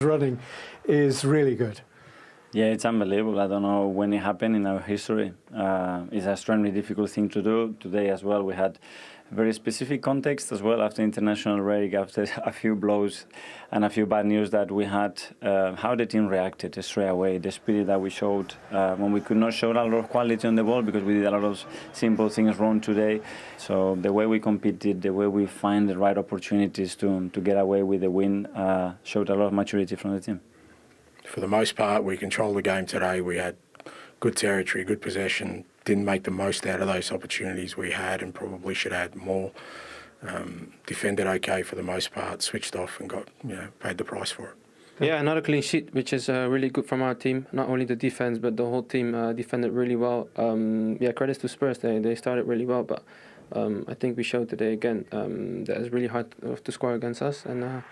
running is really good. Yeah, it's unbelievable. I don't know when it happened in our history. It's an extremely difficult thing to do. Today as well, we had a very specific context as well after international break, after a few blows and a few bad news that we had, how the team reacted straight away, the spirit that we showed when we could not show a lot of quality on the ball because we did a lot of simple things wrong today. So the way we competed, the way we find the right opportunities to get away with the win showed a lot of maturity from the team. For the most part, we controlled the game today. We had good territory, good possession, didn't make the most out of those opportunities we had and probably should have had more. Defended okay for the most part, switched off and got, paid the price for it. Yeah, another clean sheet, which is really good from our team. Not only the defense, but the whole team defended really well. Credits to Spurs. They started really well, but I think we showed today again that it's really hard to score against us. And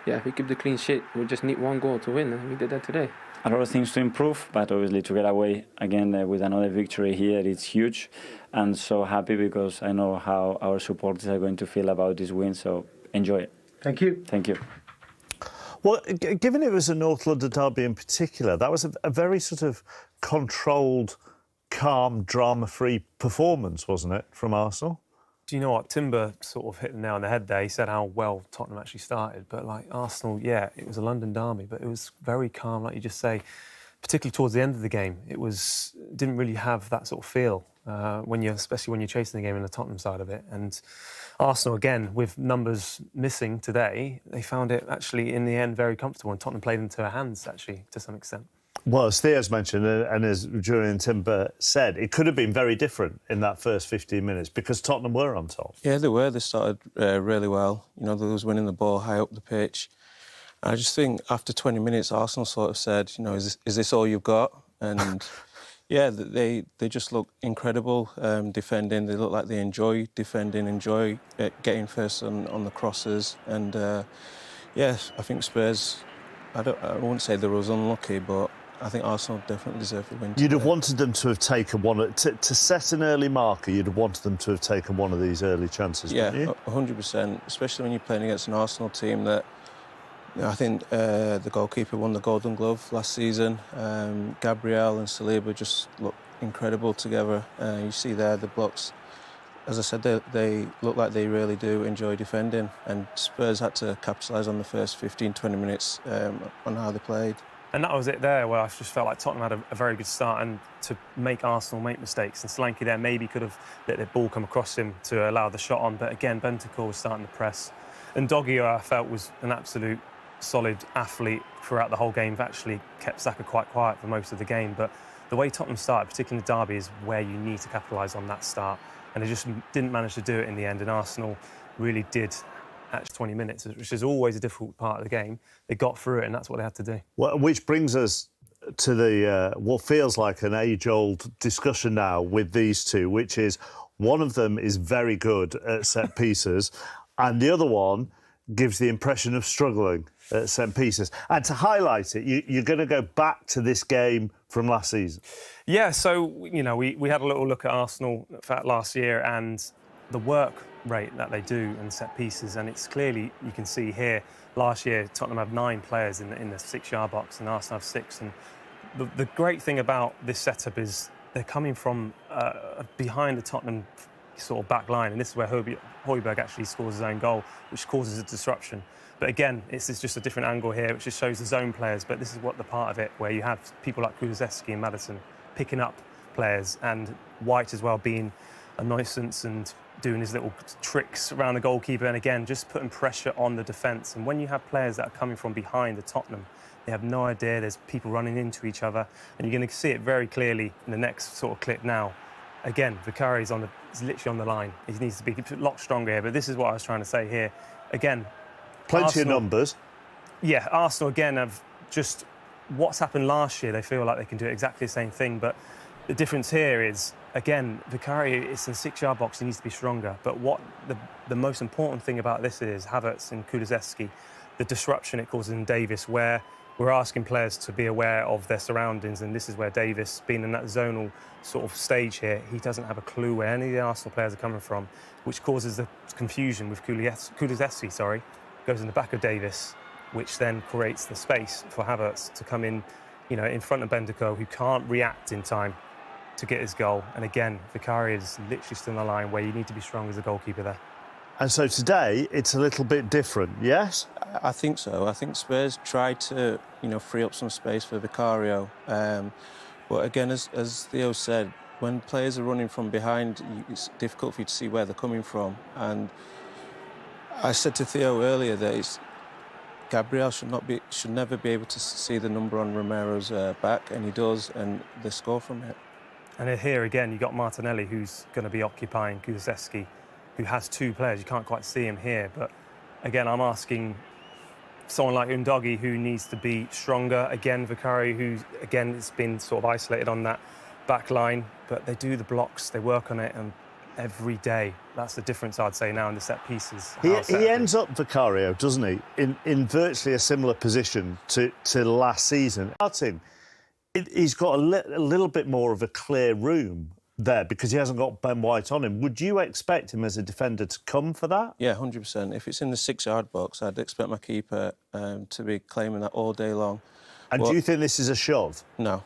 if we keep the clean sheet, we just need one goal to win, and we did that today. A lot of things to improve, but obviously to get away again with another victory here, it's huge. And so happy because I know how our supporters are going to feel about this win, so enjoy it. Thank you. Thank you. Well, given it was a North London derby in particular, that was a very sort of controlled, calm, drama-free performance, wasn't it, from Arsenal? Do you know what? Timber sort of hit the nail on the head there. He said how well Tottenham actually started. But, Arsenal, it was a London derby, but it was very calm, like you just say, particularly towards the end of the game. Didn't really have that sort of feel, especially when you're chasing the game in the Tottenham side of it. And Arsenal, again, with numbers missing today, they found it actually, in the end, very comfortable. And Tottenham played into their hands, actually, to some extent. Well, as Theo's mentioned, and as Julian Timber said, it could have been very different in that first 15 minutes because Tottenham were on top. Yeah, they were. They started really well. They was winning the ball high up the pitch. And I just think after 20 minutes, Arsenal sort of said, is this all you've got? And, they just look incredible defending. They look like they enjoy defending, enjoy getting first on the crosses. And, I think Spurs, I wouldn't say they were unlucky, but I think Arsenal definitely deserve the win. You'd have wanted them to have taken one to set an early marker. You'd have wanted them to have taken one of these early chances. Yeah, wouldn't you? 100%. Especially when you're playing against an Arsenal team that I think the goalkeeper won the Golden Glove last season. Gabriel and Saliba just look incredible together. You see there the blocks. As I said, they look like they really do enjoy defending, and Spurs had to capitalise on the first 15-20 minutes on how they played. And that was it there, where I just felt like Tottenham had a very good start, and to make Arsenal make mistakes. And Solanke there maybe could have let the ball come across him to allow the shot on. But again, Bentancur was starting to press. And Doggio, I felt, was an absolute solid athlete throughout the whole game. Actually kept Saka quite quiet for most of the game. But the way Tottenham started, particularly in the derby, is where you need to capitalise on that start. And they just didn't manage to do it in the end. And Arsenal really did. At 20 minutes, which is always a difficult part of the game. They got through it, and that's what they had to do. Well, which brings us to the what feels like an age-old discussion now with these two, which is one of them is very good at set pieces, and the other one gives the impression of struggling at set pieces. And to highlight it, you're going to go back to this game from last season. Yeah, so we had a little look at Arsenal last year and the work rate that they do in set pieces, and it's clearly, you can see here, last year Tottenham had 9 players in the 6-yard box and Arsenal have 6. And the great thing about this setup is they're coming from behind the Tottenham sort of back line, and this is where Højbjerg actually scores his own goal, which causes a disruption. But again, it's just a different angle here, which just shows the zone players, but this is what the part of it where you have people like Kulusevski and Maddison picking up players, and Wright as well being a nuisance and doing his little tricks around the goalkeeper, and again just putting pressure on the defence. And when you have players that are coming from behind the Tottenham, they have no idea there's people running into each other, and you're going to see it very clearly in the next sort of clip now. Again, Vicario is literally on the line. He needs to be a lot stronger here, but this is what I was trying to say here. Again, plenty of numbers. Yeah, Arsenal again have just what's happened last year. They feel like they can do exactly the same thing, but the difference here is, again, Vicario is in the 6-yard box. He needs to be stronger. But what the most important thing about this is Havertz and Kulusevski, the disruption it causes in Davis, where we're asking players to be aware of their surroundings, and this is where Davis, being in that zonal sort of stage here, he doesn't have a clue where any of the Arsenal players are coming from, which causes the confusion with Kulusevski, goes in the back of Davis, which then creates the space for Havertz to come in, in front of Bendiko, who can't react in time to get his goal. And again, Vicario is literally still in the line where you need to be strong as a goalkeeper there. And so today, it's a little bit different, yes? I think so. I think Spurs tried to, free up some space for Vicario. But again, as Theo said, when players are running from behind, it's difficult for you to see where they're coming from. And I said to Theo earlier that Gabriel should never be able to see the number on Romero's back, and he does, and they score from it. And here again, you've got Martinelli, who's going to be occupying Kulusevski, who has two players. You can't quite see him here, but again, I'm asking someone like Undogi, who needs to be stronger. Again, Vicario, who again has been sort of isolated on that back line, but they do the blocks, they work on it, and every day. That's the difference, I'd say, now in the set pieces. He ends up, Vicario, doesn't he, in virtually a similar position to last season. Martin, he's got a little bit more of a clear room there because he hasn't got Ben White on him. Would you expect him as a defender to come for that? Yeah, 100%. If it's in the 6-yard box, I'd expect my keeper to be claiming that all day long. And do you think this is a shove? No.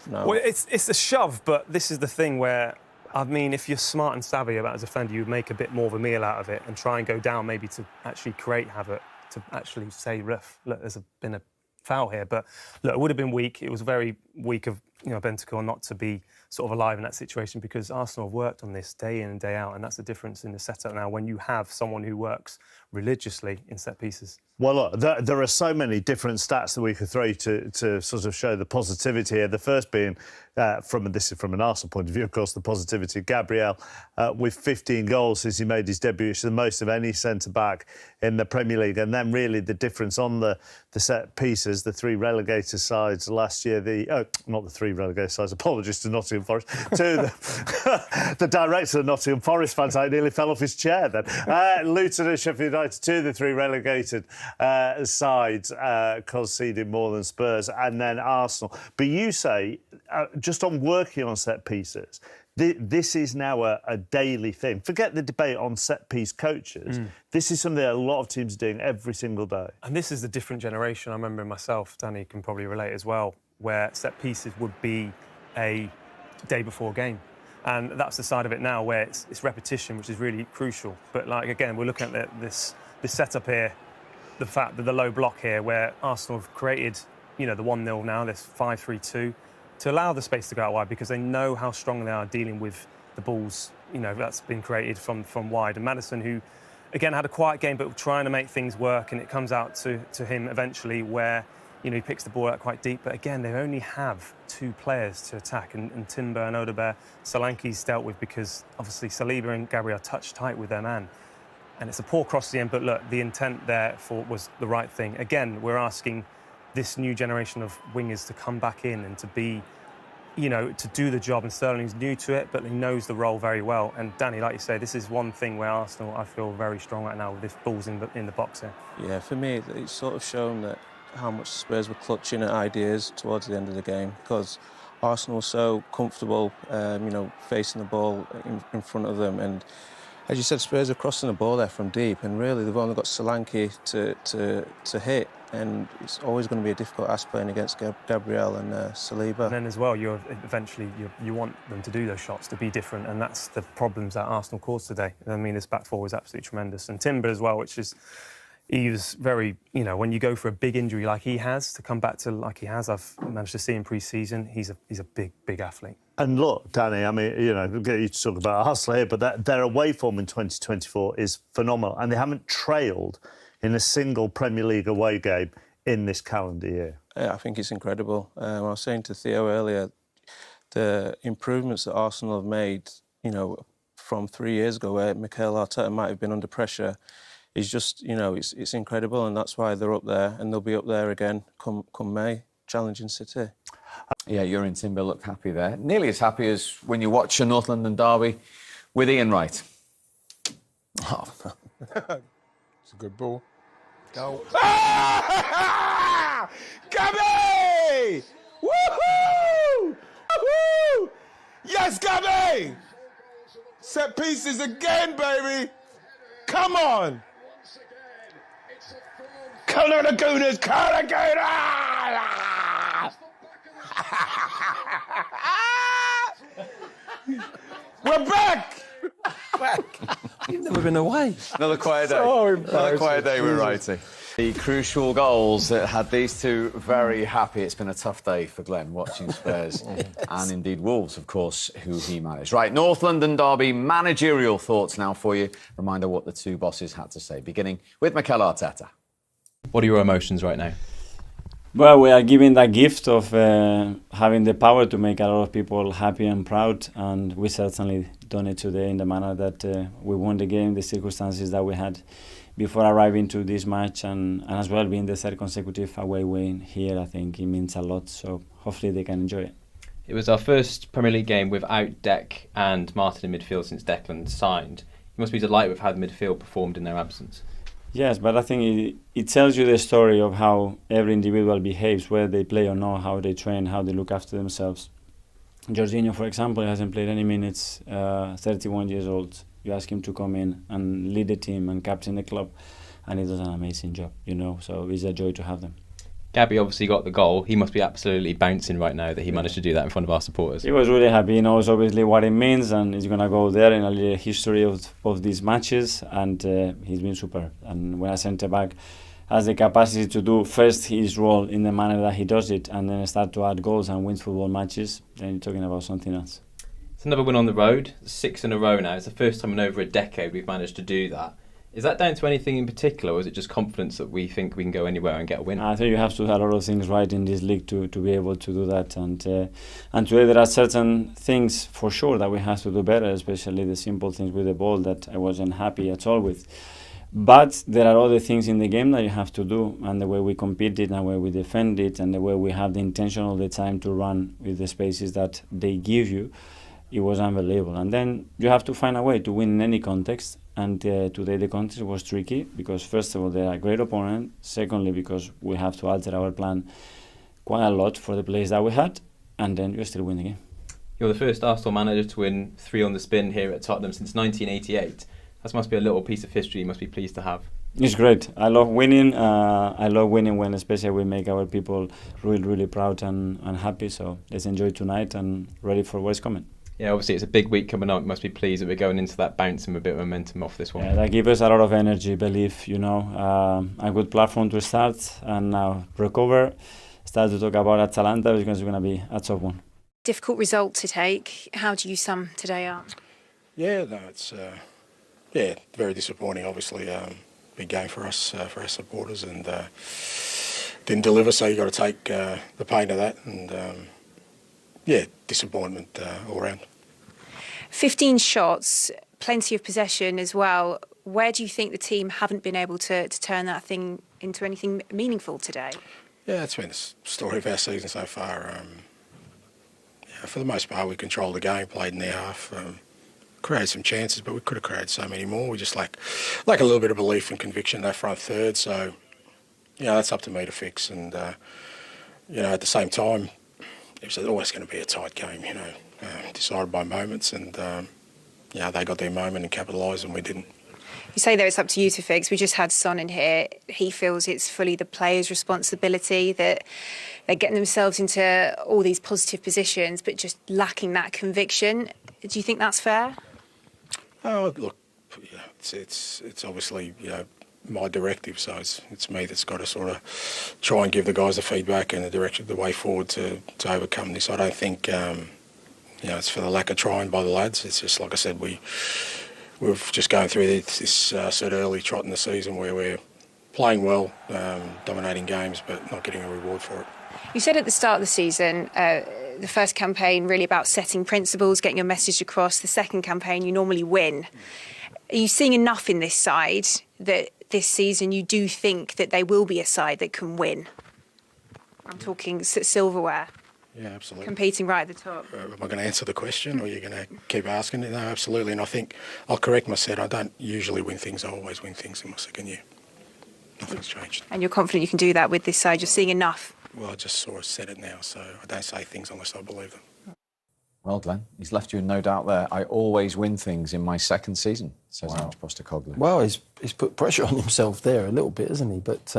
Well, it's a shove, but this is the thing where, I mean, if you're smart and savvy about as a defender, you would make a bit more of a meal out of it and try and go down maybe to actually create havoc, to actually say, ref, look, there's been a foul here. But look, it would have been weak. It was very weak of Bentancur not to be sort of alive in that situation, because Arsenal have worked on this day in and day out, and that's the difference in the setup now when you have someone who works religiously in set pieces. Well, look, there are so many different stats that we could throw to sort of show the positivity here. The first being, from an Arsenal point of view, of course, the positivity. Gabriel with 15 goals since he made his debut, which is the most of any centre-back in the Premier League. And then really the difference on the set pieces, the three relegated sides last year, not the three relegated sides, apologies to Nottingham Forest, to the director of Nottingham Forest fans, I nearly fell off his chair then. Luton and Sheffield United, two of the three relegated sides conceding more than Spurs, and then Arsenal. But you say, just on working on set pieces, this is now a daily thing. Forget the debate on set-piece coaches. This is something that a lot of teams are doing every single day. And this is the different generation. I remember myself, Danny can probably relate as well, where set-pieces would be a day before game. And that's the side of it now, where it's repetition, which is really crucial. But, like, again, we're looking at this setup here, the fact that the low block here, where Arsenal have created, the 1-0 now, this 5-3-2, to allow the space to go out wide, because they know how strong they are dealing with the balls, that's been created from wide. And Maddison, who, again, had a quiet game, but trying to make things work, and it comes out to him eventually where, he picks the ball out quite deep. But again, they only have two players to attack, and Timber and Odegaard, Solanke's dealt with, because obviously Saliba and Gabriel touch tight with their man. And it's a poor cross at the end, but look, the intent there was the right thing. Again, we're asking this new generation of wingers to come back in and to be, to do the job. And Sterling's new to it, but he knows the role very well. And Danny, like you say, this is one thing where Arsenal, I feel very strong right now with this balls in the box here. Yeah, for me, it's sort of shown that how much Spurs were clutching at ideas towards the end of the game, because Arsenal were so comfortable, facing the ball in front of them. And as you said, Spurs are crossing the ball there from deep, and really they've only got Solanke to hit. And it's always going to be a difficult ask playing against Gabriel and Saliba. And then as well, you want them to do those shots, to be different, and that's the problems that Arsenal caused today. I mean, this back four was absolutely tremendous. And Timber as well, he was very, when you go for a big injury like he has, to come back to like he has, I've managed to see in pre-season, he's a big, big athlete. And look, Danny, I mean, we'll get you to talk about Arsenal here, but their away form in 2024 is phenomenal, and they haven't trailed in a single Premier League away game in this calendar year. Yeah, I think it's incredible. I was saying to Theo earlier, the improvements that Arsenal have made, from 3 years ago, where Mikel Arteta might have been under pressure, is just, it's incredible, and that's why they're up there, and they'll be up there again come May, challenging City. Yeah, Jurgen Timber looked happy there. Nearly as happy as when you watch a North London derby with Ian Wright. Oh. It's a good ball. Go. Gabby! Woohoo! Woohoo! Yes, Gabby! Set pieces again, baby! Come on! Colour Lagunas, Caraguna! We're back! You've never been away. Another quiet day. Another quiet day with Wrighty. The crucial goals that had these two very happy. It's been a tough day for Glenn watching Spurs and indeed Wolves, of course, who he managed. Right, North London derby managerial thoughts now for you. Reminder what the two bosses had to say, beginning with Mikel Arteta. What are your emotions right now? Well, we are given that gift of having the power to make a lot of people happy and proud, and we certainly done it today in the manner that we won the game, the circumstances that we had before arriving to this match, and as well being the third consecutive away win here. I think it means a lot, so hopefully they can enjoy it. It was our first Premier League game without Dec and Martin in midfield since Declan signed. You must be delighted with how the midfield performed in their absence. Yes, but I think it tells you the story of how every individual behaves, whether they play or not, how they train, how they look after themselves. Jorginho, for example, hasn't played any minutes, 31 years old. You ask him to come in and lead the team and captain the club, and he does an amazing job, you know, so it's a joy to have them. Gabby obviously got the goal. He must be absolutely bouncing right now that he managed to do that in front of our supporters. He was really happy. He knows obviously what it means, and he's going to go there in a little history of these matches, and he's been superb. And when a centre-back has the capacity to do first his role in the manner that he does it, and then start to add goals and win football matches, then you're talking about something else. It's another win on the road, 6 in a row now. It's the first time in over a decade we've managed to do that. Is that down to anything in particular, or is it just confidence that we think we can go anywhere and get a win? I think you have to have a lot of things right in this league to be able to do that. And today there are certain things for sure that we have to do better, especially the simple things with the ball that I wasn't happy at all with. But there are other things in the game that you have to do, and the way we compete it, and the way we defend it, and the way we have the intention all the time to run with the spaces that they give you. It was unbelievable. And then you have to find a way to win in any context. And today the context was tricky because, first of all, they're a great opponent. Secondly, because we have to alter our plan quite a lot for the players that we had. And then you still win the game. You're the first Arsenal manager to win 3 on the spin here at Tottenham since 1988. That must be a little piece of history you must be pleased to have. It's great. I love winning. I love winning when especially we make our people really, really proud and happy. So let's enjoy tonight and ready for what's coming. Yeah, obviously it's a big week coming up. You must be pleased that we're going into that bounce and a bit of momentum off this one. Yeah, that gives us a lot of energy, belief, you know. A good platform to start and now recover. Start to talk about Atalanta because it's going to be a tough one. Difficult result to take. How do you sum today up? Yeah, no, it's very disappointing. Obviously, big game for us, for our supporters, and didn't deliver. So you got to take the pain of that, and disappointment all round. 15 shots, plenty of possession as well. Where do you think the team haven't been able to turn that thing into anything meaningful today? Yeah, it's been the story of our season so far. For the most part, we controlled the game, played in their half, created some chances, but we could have created so many more. We just like a little bit of belief and conviction in that front third. So, that's up to me to fix. And at the same time, it was always going to be a tight game. Decided by moments, and they got their moment and capitalised, and we didn't. You say that it's up to you to fix. We just had Son in here. He feels it's fully the players' responsibility, that they're getting themselves into all these positive positions, but just lacking that conviction. Do you think that's fair? Oh, look, it's obviously my directive, so it's me that's got to sort of try and give the guys the feedback and the direction, the way forward to overcome this. I don't think it's for the lack of trying by the lads. It's just like I said, we've just going through this sort of early trot in the season where we're playing well, dominating games, but not getting a reward for it. You said at the start of the season, the first campaign really about setting principles, getting your message across. The second campaign, you normally win. Are you seeing enough in this side that this season you do think that they will be a side that can win? I'm talking silverware. Yeah, absolutely. Competing right at the top. Am I going to answer the question, or are you going to keep asking it? No, absolutely. And I think I'll correct myself. I don't usually win things. I always win things in my second year. Nothing's changed. And you're confident you can do that with this side? You're seeing enough? Well, I just sort of said it now, so I don't say things unless I believe them. Well, Glenn, he's left you in no doubt there. I always win things in my second season, says Ange Postecoglou. Well, he's put pressure on himself there a little bit, hasn't he? But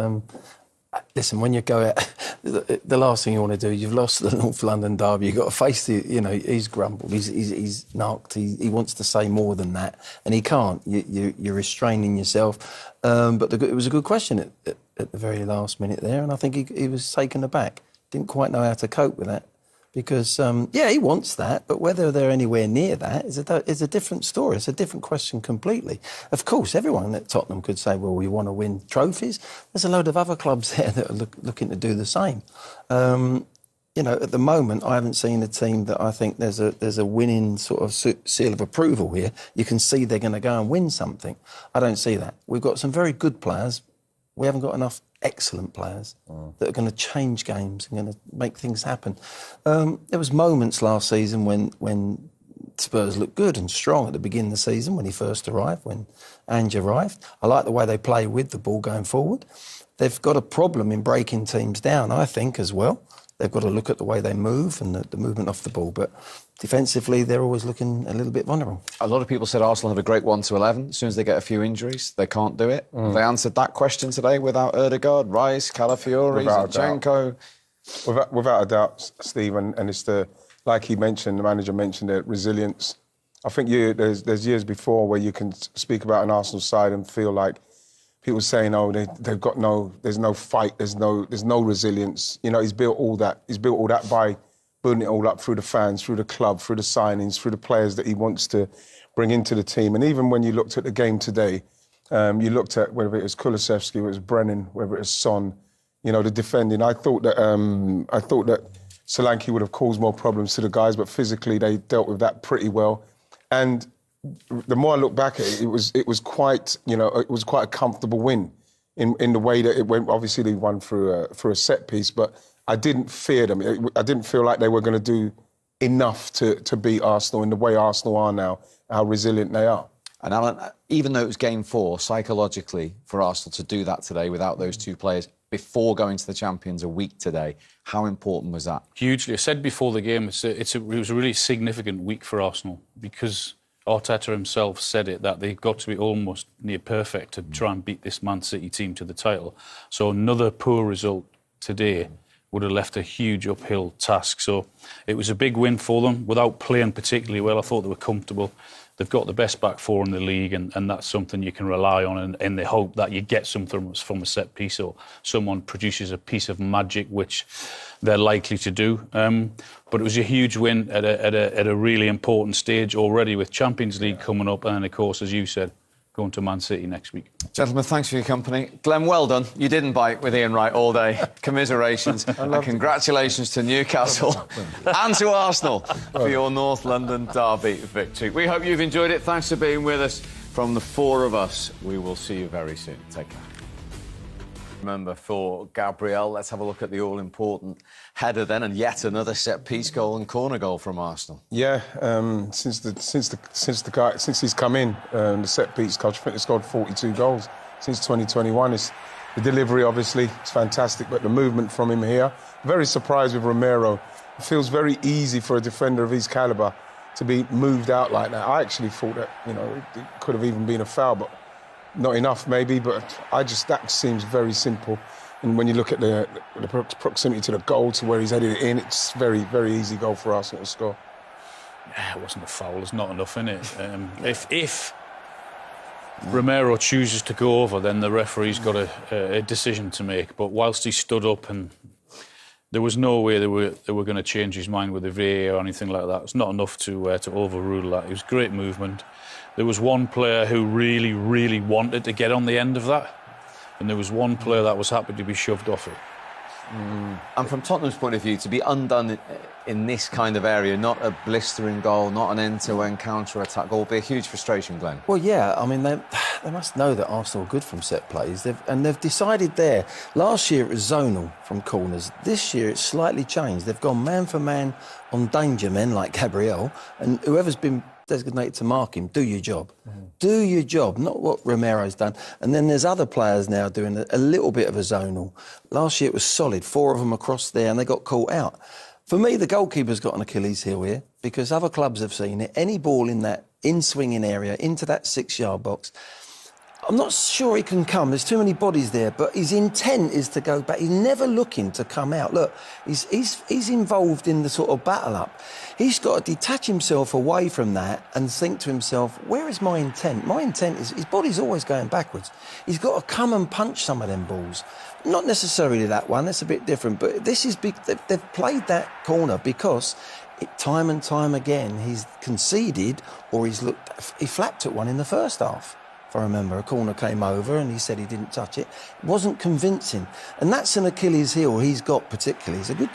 listen, when you go out, the last thing you want to do, you've lost the North London derby, you've got to face he's grumbled, he's knocked, he wants to say more than that, and he can't. You're restraining yourself. But it was a good question at the very last minute there, and I think he was taken aback. Didn't quite know how to cope with that. Because, he wants that, but whether they're anywhere near that is a different story. It's a different question completely. Of course, everyone at Tottenham could say, well, we want to win trophies. There's a load of other clubs there that are looking to do the same. At the moment, I haven't seen a team that I think there's a winning sort of seal of approval here. You can see they're going to go and win something. I don't see that. We've got some very good players. We haven't got enough excellent players that are going to change games and going to make things happen. There was moments last season when Spurs looked good and strong at the beginning of the season when he first arrived, when Ange arrived. I like the way they play with the ball going forward. They've got a problem in breaking teams down, I think, as well. They've got to look at the way they move and the movement off the ball. But defensively, they're always looking a little bit vulnerable. A lot of people said Arsenal have a great 1-11. As soon as they get a few injuries, they can't do it. Have they answered that question today without Ødegaard, Rice, Calafiori, Zinchenko? Without a doubt, Steve, and it's like he mentioned, the manager mentioned it, resilience. I think there's years before where you can speak about an Arsenal side and feel like people saying, "Oh, there's no fight, there's no resilience." He's built all that. He's built all that by building it all up through the fans, through the club, through the signings, through the players that he wants to bring into the team. And even when you looked at the game today, you looked at whether it was Kulusevski, whether it was Brennan, whether it was Son, the defending. I thought that Solanke would have caused more problems to the guys, but physically they dealt with that pretty well. And the more I look back at it, it was quite a comfortable win in the way that it went. Obviously, they won through a set piece, but I didn't fear them. I didn't feel like they were going to do enough to beat Arsenal in the way Arsenal are now, how resilient they are. And Alan, even though it was game 4, psychologically, for Arsenal to do that today without those two players before going to the Champions a week today, how important was that? Hugely. I said before the game, it was a really significant week for Arsenal because Arteta himself said it, that they've got to be almost near perfect to try and beat this Man City team to the title. So another poor result today would have left a huge uphill task. So it was a big win for them without playing particularly well. I thought they were comfortable. They've got the best back four in the league, and that's something you can rely on, and they hope that you get something from a set piece or someone produces a piece of magic, which they're likely to do. But it was a huge win at a really important stage already, with Champions League coming up, and then, of course, as you said, going to Man City next week. Gentlemen, thanks for your company. Glenn, well done. You didn't bite with Ian Wright all day. Commiserations and congratulations to Newcastle and to Arsenal for your North London derby victory. We hope you've enjoyed it. Thanks for being with us. From the four of us, we will see you very soon. Take care. Remember, for Gabriel, let's have a look at the all-important header then, and yet another set-piece goal and corner goal from Arsenal. Yeah, since he's come in, the set-piece coach, I think they scored 42 goals since 2021. It's the delivery, obviously, it's fantastic, but the movement from him here. Very surprised with Romero. It feels very easy for a defender of his calibre to be moved out like that. I actually thought that it could have even been a foul, but not enough, maybe, but that seems very simple. And when you look at the proximity to the goal, to where he's headed it in, it's very, very easy goal for Arsenal to score. Yeah, it wasn't a foul. There's not enough in it. If Romero chooses to go over, then the referee's got a decision to make. But whilst he stood up, and there was no way they were going to change his mind with the VAR or anything like that. It's not enough to overrule that. It was great movement. There was one player who really, really wanted to get on the end of that, and there was one player that was happy to be shoved off it. And from Tottenham's point of view, to be undone in this kind of area, not a blistering goal, not an end-to-end counter-attack goal, will be a huge frustration, Glenn. Well, yeah, I mean, they must know that Arsenal are good from set plays, they've decided there. Last year it was zonal from corners. This year it's slightly changed. They've gone man for man on danger men like Gabriel, and whoever's been designated to mark him, do your job. Do your job, not what Romero's done. And then there's other players now doing a little bit of a zonal. Last year it was solid, 4 of them across there, and they got caught out. For me, the goalkeeper's got an Achilles heel here because other clubs have seen it. Any ball in that in-swinging area into that 6-yard box, I'm not sure he can come. There's too many bodies there, but his intent is to go back. He's never looking to come out. Look, he's involved in the sort of battle up. He's got to detach himself away from that and think to himself, where is my intent? My intent is, his body's always going backwards. He's got to come and punch some of them balls. Not necessarily that one, that's a bit different, but this is big. They've played that corner because time and time again, he's conceded or he flapped at one in the first half. If I remember, a corner came over and he said he didn't touch it. It wasn't convincing. And that's an Achilles heel he's got particularly. He's a good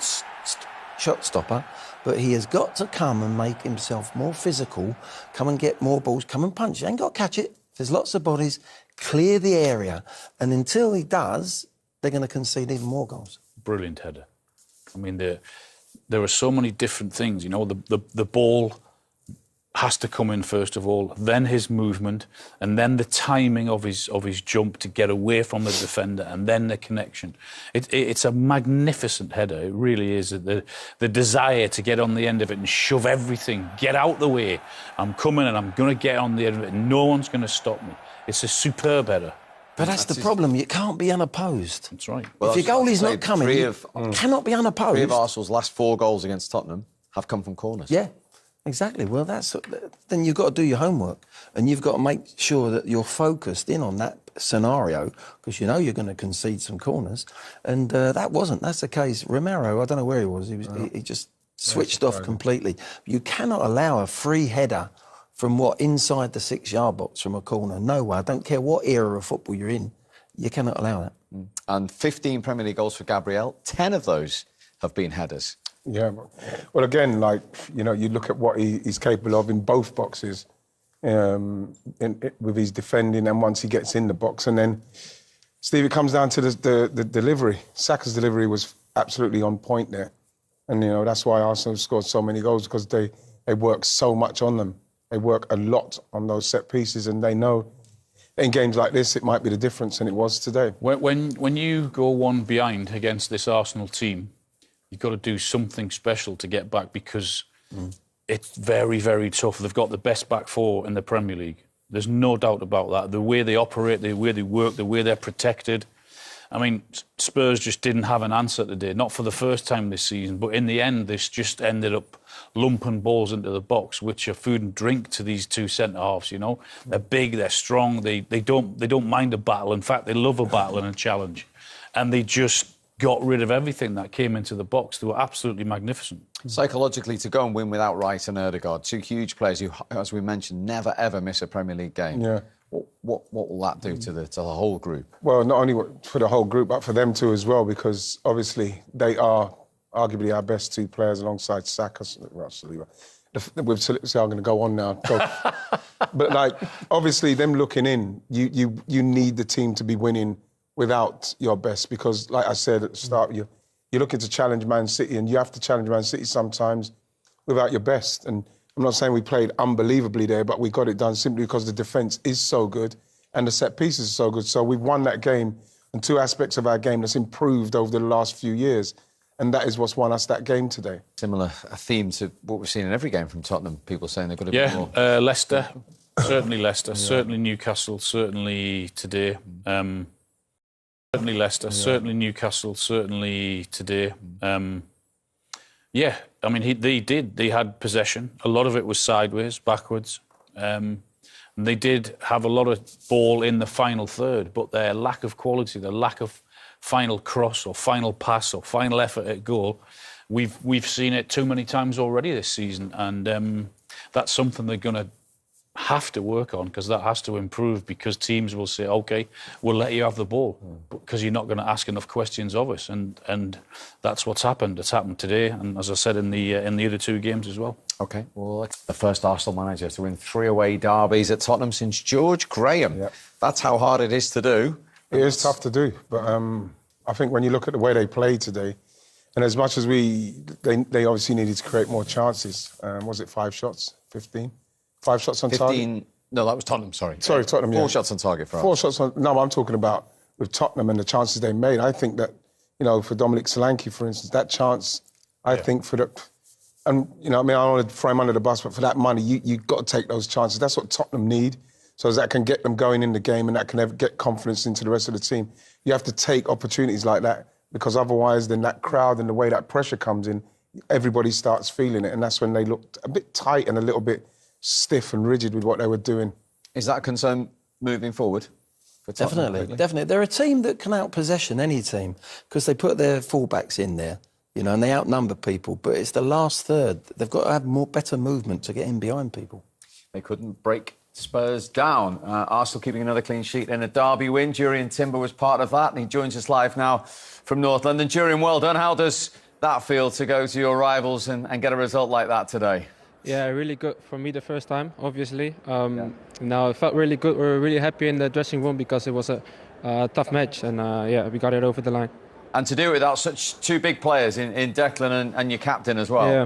shot stopper, but he has got to come and make himself more physical, come and get more balls, come and punch. He ain't got to catch it. There's lots of bodies. Clear the area. And until he does, they're going to concede even more goals. Brilliant header. I mean, there are so many different things. You know, the ball has to come in first of all, then his movement, and then the timing of his jump to get away from the defender, and then the connection. It's a magnificent header. It really is. The desire to get on the end of it and shove everything, get out the way. I'm coming and I'm going to get on the end of it. No one's going to stop me. It's a superb header. But that's the problem. You can't be unopposed. That's right. Well, if your goalie's not coming, you cannot be unopposed. 3 of Arsenal's last 4 goals against Tottenham have come from corners. Yeah, exactly. Well, then you've got to do your homework and you've got to make sure that you're focused in on that scenario because you know you're going to concede some corners. And that's the case. Romero, I don't know where he was. He just switched off completely. You cannot allow a free header from inside the 6-yard box from a corner. No way. I don't care what era of football you're in. You cannot allow that. And 15 Premier League goals for Gabriel. 10 of those have been headers. Yeah. Well, again, you look at what he's capable of in both boxes with his defending and once he gets in the box. And then, Steve, it comes down to the delivery. Saka's delivery was absolutely on point there. And, that's why Arsenal scored so many goals because they work so much on them. They work a lot on those set pieces, and they know in games like this it might be the difference, and it was today. When you go one behind against this Arsenal team, you've got to do something special to get back because it's very, very tough. They've got the best back four in the Premier League. There's no doubt about that. The way they operate, the way they work, the way they're protected. I mean, Spurs just didn't have an answer today, not for the first time this season, but in the end, this just ended up lumping balls into the box, which are food and drink to these two centre-halves, They're big, they're strong, they don't mind a battle. In fact, they love a battle and a challenge. And they just got rid of everything that came into the box. They were absolutely magnificent. Psychologically, to go and win without Wright and Ødegaard, 2 huge players who, as we mentioned, never, ever miss a Premier League game. Yeah. What will that do to the whole group? Well, not only for the whole group, but for them too as well, because obviously they are arguably our best 2 players alongside Saka. With Saliba, I'm going to go on now. But obviously, them looking in, you need the team to be winning without your best, because like I said at the start, you're looking to challenge Man City, and you have to challenge Man City sometimes without your best. And I'm not saying we played unbelievably there, but we got it done simply because the defence is so good and the set pieces are so good. So we've won that game, and 2 aspects of our game that's improved over the last few years. And that is what's won us that game today. Similar theme to what we've seen in every game from Tottenham. People saying they've got to be more... Leicester. Certainly Leicester. Certainly Newcastle. Certainly today. Certainly Leicester. Certainly Newcastle. Certainly today. I mean, they had possession. A lot of it was sideways, backwards. And they did have a lot of ball in the final third, but their lack of quality, their lack of final cross or final pass or final effort at goal, we've seen it too many times already this season. And that's something they're going to have to work on, because that has to improve, because teams will say, OK, we'll let you have the ball because you're not going to ask enough questions of us. And that's what's happened. It's happened today, and as I said, in the other 2 games as well. OK, well, the first Arsenal manager to win 3 away derbies at Tottenham since George Graham. Yep. That's how hard it is to do. It is tough to do, but I think when you look at the way they played today, and as much as they obviously needed to create more chances, was it 5 shots, 15? 5 shots on 15, target? No, that was Tottenham, sorry. Sorry, Tottenham, 4 shots on target for us. 4 shots on... No, I'm talking about with Tottenham and the chances they made. I think that, for Dominic Solanke, for instance, that chance I think for the... And, you know, I mean, I don't want to throw him under the bus, but for that money, you've got to take those chances. That's what Tottenham need, so that can get them going in the game and that can get confidence into the rest of the team. You have to take opportunities like that, because otherwise then that crowd and the way that pressure comes in, everybody starts feeling it, and that's when they looked a bit tight and a little bit stiff and rigid with what they were doing. Is that a concern moving forward? Definitely. They're a team that can out-possession any team because they put their fullbacks in there, you know, and they outnumber people, but it's the last third. They've got to have better movement to get in behind people. They couldn't break Spurs down. Arsenal keeping another clean sheet in a derby win. Jurien Timber was part of that, and he joins us live now from North London. Jurien, well done. How does that feel to go to your rivals and get a result like that today? Yeah, really good for me the first time, obviously. Now it felt really good. We were really happy in the dressing room because it was a tough match, and yeah, we got it over the line. And to do it without such two big players in Declan and your captain as well. Yeah.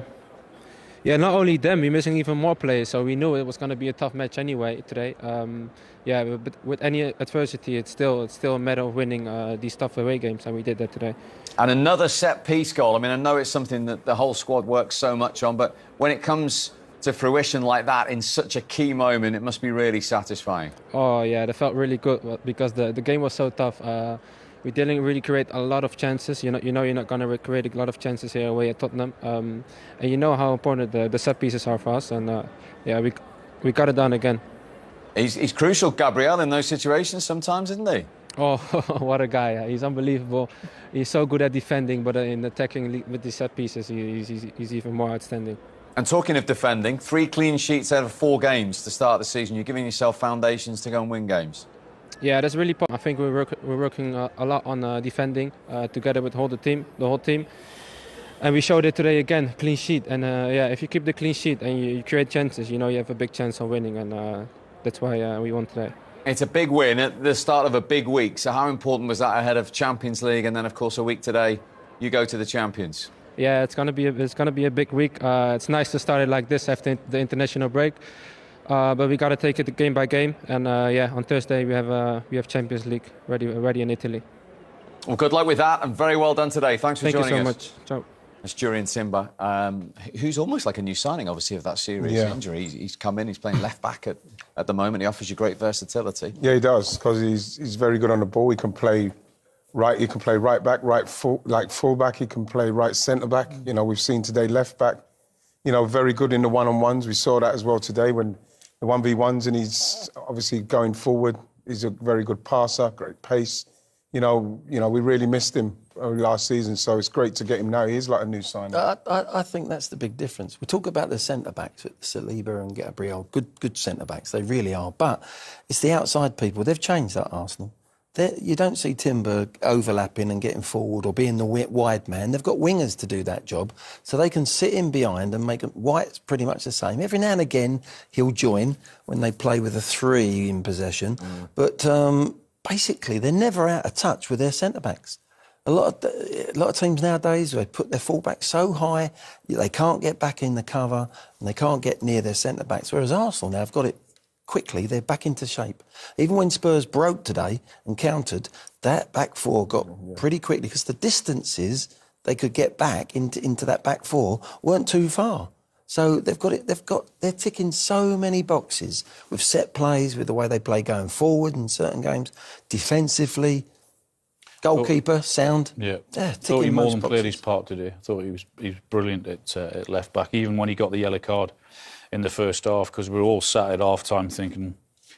Yeah, not only them, we're missing even more players, so we knew it was going to be a tough match anyway today. Yeah, but with any adversity, it's still a matter of winning these tough away games, and we did that today. And another set-piece goal. I mean, I know it's something that the whole squad works so much on, but when it comes to fruition like that in such a key moment, it must be really satisfying. Oh, yeah, that felt really good because the game was so tough. We didn't really create a lot of chances. You know you're not going to create a lot of chances here away at Tottenham. And you know how important the set pieces are for us. And yeah, we got it done again. He's crucial, Gabriel, in those situations sometimes, isn't he? Oh, what a guy. He's unbelievable. He's so good at defending, but in attacking with the set pieces, he's even more outstanding. And talking of defending, 3 clean sheets out of 4 games to start the season. You're giving yourself foundations to go and win games. Yeah, that's really important. I think we're working a lot on defending together with the whole team. And we showed it today again, clean sheet. And yeah, if you keep the clean sheet and you create chances, you know you have a big chance of winning. And that's why we won today. It's a big win at the start of a big week. So how important was that ahead of Champions League? And then, of course, a week today, you go to the Champions. Yeah, it's gonna be a big week. It's nice to start it like this after the international break. But we got to take it game by game, and yeah, on Thursday we have Champions League ready in Italy. Well, good luck with that, and very well done today. Thanks for joining us. Thank you so much. Ciao. That's Jurien Timber, who's almost like a new signing, obviously, of that serious injury. He's come in, he's playing left back at the moment. He offers you great versatility. Yeah, he does, because he's very good on the ball. He can play right. He can play right back, full back. He can play right centre back. You know, we've seen today left back. You know, very good in the one-on-ones. We saw that as well today when the 1v1s, and he's obviously going forward. He's a very good passer, great pace. You know, we really missed him last season, so it's great to get him now. He is like a new signing. I think that's the big difference. We talk about the centre-backs, Saliba and Gabriel, good centre-backs, they really are. But it's the outside people. They've changed that, Arsenal. You don't see Timber overlapping and getting forward or being the wide man. They've got wingers to do that job, so they can sit in behind and make White's pretty much the same. Every now and again, he'll join when they play with a 3 in possession. But basically, they're never out of touch with their centre-backs. A lot of teams nowadays, they put their full-backs so high, they can't get back in the cover and they can't get near their centre-backs, whereas Arsenal now have got it quickly, they're back into shape. Even when Spurs broke today and countered, that back 4 got pretty quickly because the distances they could get back into that back 4 weren't too far. So they're ticking so many boxes with set plays, with the way they play going forward in certain games, defensively, goalkeeper, sound. Yeah, thought he more than played his part today. I thought he was brilliant at left back, even when he got the yellow card in the first half, because we were all sat at half-time thinking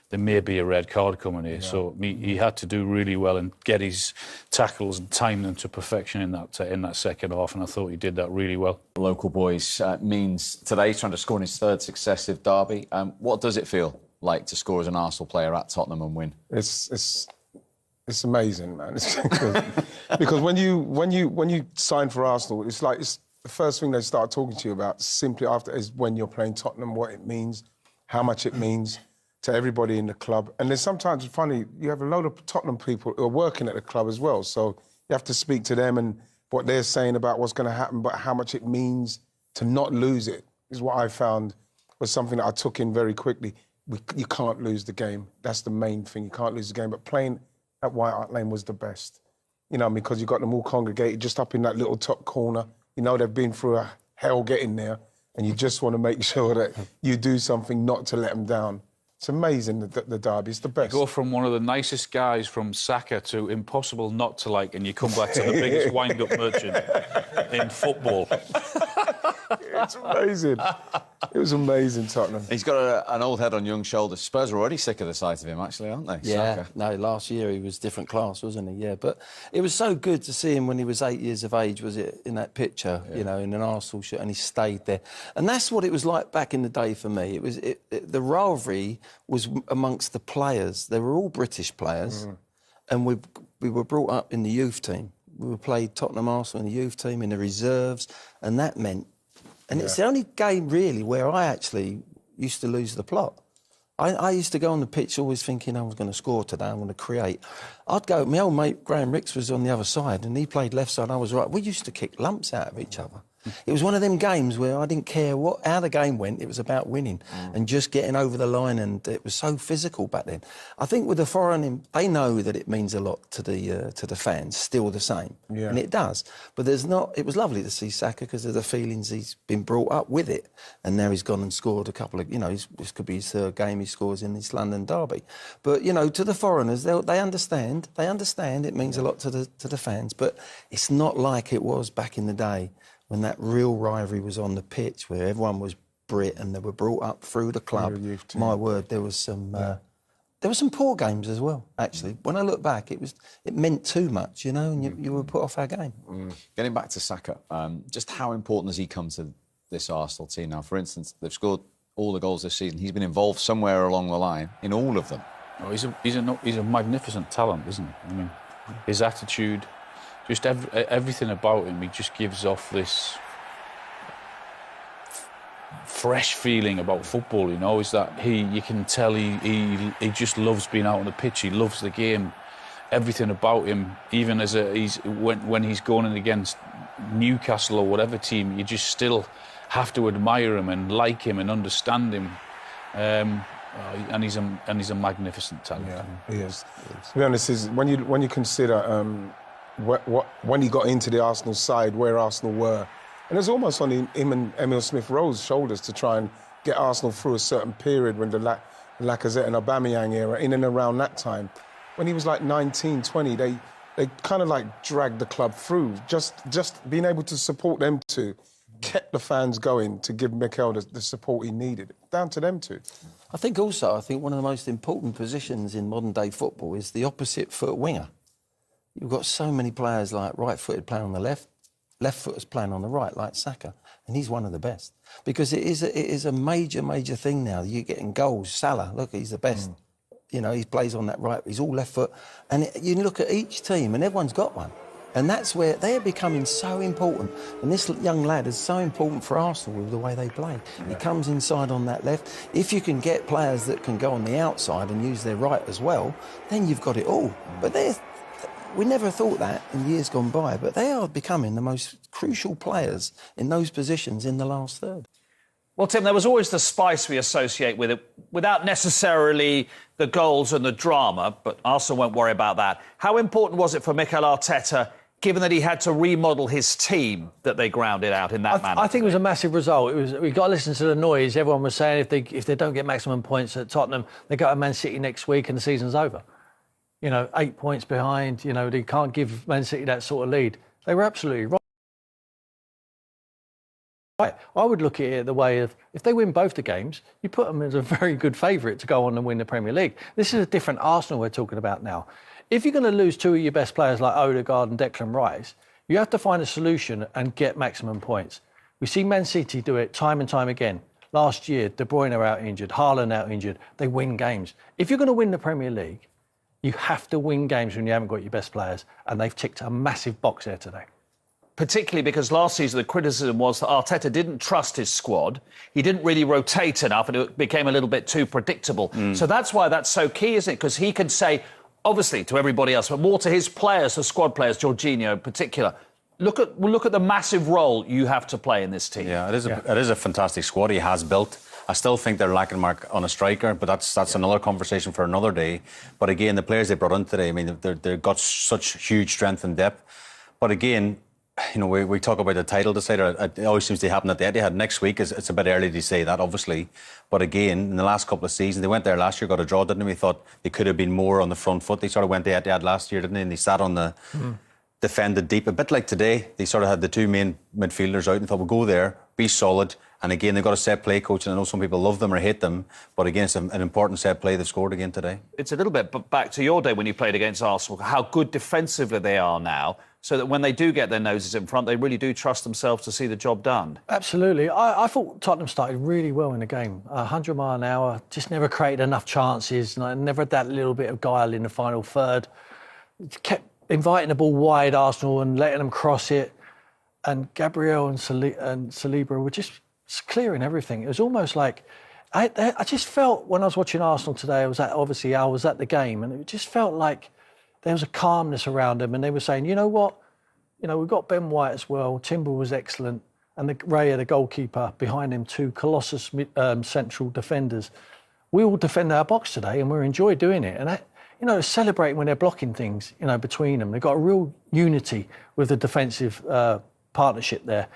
there may be a red card coming here. Yeah. So he had to do really well and get his tackles and time them to perfection in that second half, and I thought he did that really well. Local boys means today he's trying to score in his 3rd successive derby. What does it feel like to score as an Arsenal player at Tottenham and win? It's amazing, man. Because when you sign for Arsenal, it's the first thing they start talking to you about simply after is when you're playing Tottenham, what it means, how much it means to everybody in the club. And then sometimes it's funny, you have a load of Tottenham people who are working at the club as well, so you have to speak to them and what they're saying about what's going to happen, but how much it means to not lose it is what I found was something that I took in very quickly. You can't lose the game. That's the main thing. You can't lose the game. But playing at White Hart Lane was the best, because you got them all congregated just up in that little top corner. You know they've been through a hell getting there, and you just want to make sure that you do something not to let them down. It's amazing, the derby. It's the best. You go from one of the nicest guys from Saka to impossible not to like, and you come back to the biggest wind-up merchant in football. It's amazing. It was amazing, Tottenham. He's got an old head on young shoulders. Spurs are already sick of the sight of him, actually, aren't they? Yeah, Saka. no, last year he was different class, wasn't he? Yeah, but it was so good to see him when he was 8 years of age, was it, in that picture, you know, in an Arsenal shirt, and he stayed there. And that's what it was like back in the day for me. It was the rivalry was amongst the players. They were all British players, and we were brought up in the youth team. We played Tottenham Arsenal in the youth team, in the reserves, and that meant... And it's the only game, really, where I actually used to lose the plot. I used to go on the pitch always thinking I was going to score today, I'm going to create. I'd go... My old mate, Graham Ricks, was on the other side, and he played left side, I was right. We used to kick lumps out of each other. It was one of them games where I didn't care how the game went, it was about winning and just getting over the line, and it was so physical back then. I think with the foreign, they know that it means a lot to the fans, still the same, and it does. But there's not... It was lovely to see Saka because of the feelings he's been brought up with it, and now he's gone and scored a couple of... You know, this could be his third game he scores in this London derby. But, you know, to the foreigners, they understand. They understand it means a lot to the fans, but it's not like it was back in the day, when that real rivalry was on the pitch, where everyone was Brit and they were brought up through the club. My word, there was some poor games as well, actually. When I look back, it meant too much, you know, and you were put off our game. Getting back to Saka, just how important has he come to this Arsenal team now? For instance, they've scored all the goals this season. He's been involved somewhere along the line in all of them. Oh, he's a magnificent talent, isn't he? I mean, his attitude... Just everything about him, he just gives off this fresh feeling about football, you know, is that you can tell he just loves being out on the pitch, he loves the game, everything about him, even when he's going in against Newcastle or whatever team, you just still have to admire him and like him and understand him. And he's a magnificent talent. Yeah, he is. To be honest, when you consider when he got into the Arsenal side, where Arsenal were, and it was almost on him and Emile Smith-Rowe's shoulders to try and get Arsenal through a certain period when the Lacazette and Aubameyang era, in and around that time. When he was like 19, 20, they kind of like dragged the club through. Just being able to support them two kept the fans going to give Mikel the support he needed. Down to them two. I think one of the most important positions in modern day football is the opposite foot winger. You've got so many players like right-footed playing on the left, left-footers playing on the right, like Saka, and he's one of the best. Because it is a major, major thing now. You're getting goals. Salah, look, he's the best. You know, he plays on that right, he's all left foot. And you look at each team, and everyone's got one. And that's where they're becoming so important. And this young lad is so important for Arsenal with the way they play. He comes inside on that left. If you can get players that can go on the outside and use their right as well, then you've got it all. But we never thought that in years gone by, but they are becoming the most crucial players in those positions in the last third. Well, Tim, there was always the spice we associate with it, without necessarily the goals and the drama, but Arsenal won't worry about that. How important was it for Mikel Arteta, given that he had to remodel his team, that they grounded out in that manner? I think it was a massive result. We got to listen to the noise. Everyone was saying if they don't get maximum points at Tottenham, they go to Man City next week and the season's over. You know, 8 points behind, you know, they can't give Man City that sort of lead. They were absolutely right. I would look at it the way of, if they win both the games, you put them as a very good favourite to go on and win the Premier League. This is a different Arsenal we're talking about now. If you're going to lose two of your best players like Odegaard and Declan Rice, you have to find a solution and get maximum points. We see Man City do it time and time again. Last year, De Bruyne out injured, Haaland out injured. They win games. If you're going to win the Premier League, you have to win games when you haven't got your best players, and they've ticked a massive box there today. Particularly because last season the criticism was that Arteta didn't trust his squad. He didn't really rotate enough, and it became a little bit too predictable. So that's why that's so key, isn't it? Because he can say, obviously, to everybody else, but more to his players, the squad players, Jorginho in particular, look at the massive role you have to play in this team. Yeah, it is a fantastic squad he has built. I still think they're lacking mark on a striker, but that's another conversation for another day. But again, the players they brought in today, I mean, they've got such huge strength and depth. But again, you know, we talk about the title decider. It always seems to happen at the Etihad. Next week it's a bit early to say that, obviously. But again, in the last couple of seasons, they went there last year, got a draw, didn't they? We thought they could have been more on the front foot. They sort of went to Etihad last year, didn't they? And they sat on the defended deep. A bit like today, they sort of had the two main midfielders out and thought, we'll go there, be solid. And again, they've got a set play coach, and I know some people love them or hate them, but again, it's an important set play they've scored again today. It's a little bit back to your day when you played against Arsenal, how good defensively they are now, so that when they do get their noses in front, they really do trust themselves to see the job done. Absolutely. I thought Tottenham started really well in the game. 100 mile an hour, just never created enough chances, never had that little bit of guile in the final third. Kept inviting the ball wide, Arsenal, and letting them cross it. And Gabriel and Saliba were just clearing everything. It was almost like I just felt when I was watching Arsenal today. I was at the game, and it just felt like there was a calmness around them, and they were saying, you know what, we've got Ben White as well. Timber was excellent, and Raya, the goalkeeper, behind him, two colossus central defenders. We all defend our box today, and we enjoy doing it. And celebrating when they're blocking things, between them. They've got a real unity with the defensive partnership there.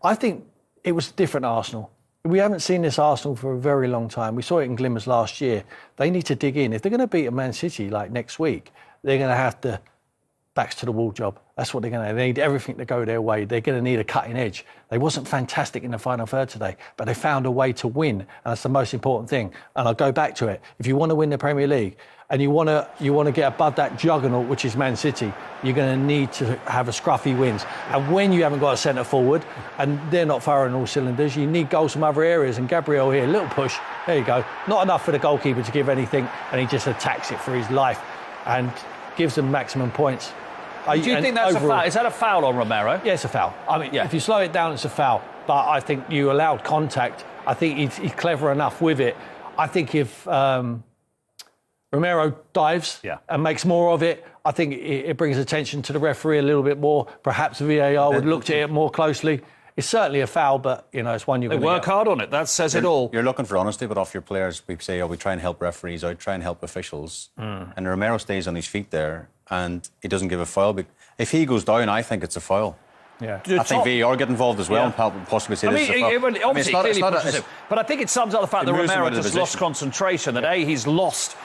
I think it was a different Arsenal. We haven't seen this Arsenal for a very long time. We saw it in glimmers last year. They need to dig in. If they're going to beat a Man City like next week, they're going to have to backs to the wall job. That's what they're going to need. Everything to go their way. They're going to need a cutting edge. They wasn't fantastic in the final third today, but they found a way to win, and that's the most important thing. And I'll go back to it. If you want to win the Premier League and you want to get above that juggernaut, which is Man City, you're going to need to have a scruffy wins. And when you haven't got a centre forward and they're not firing all cylinders, you need goals from other areas. And Gabriel here, little push. There you go. Not enough for the goalkeeper to give anything, and he just attacks it for his life and gives them maximum points. Do you think that's overall, a foul? Is that a foul on Romero? Yeah, it's a foul. I mean, if you slow it down, it's a foul. But I think you allowed contact. I think he's clever enough with it. I think if Romero dives and makes more of it, I think it brings attention to the referee a little bit more. Perhaps VAR would look at it more closely. It's certainly a foul, but, it's one you're going to work hard on it. That says it all. You're looking for honesty, but off your players, we say, we try and help referees out, try and help officials. And Romero stays on his feet there, and he doesn't give a foul. If he goes down, I think it's a foul. Yeah. I think VAR get involved as well and possibly say this is a foul. Obviously, clearly pushes him. But I think it sums up the fact that Romero just lost concentration, that A, he's lost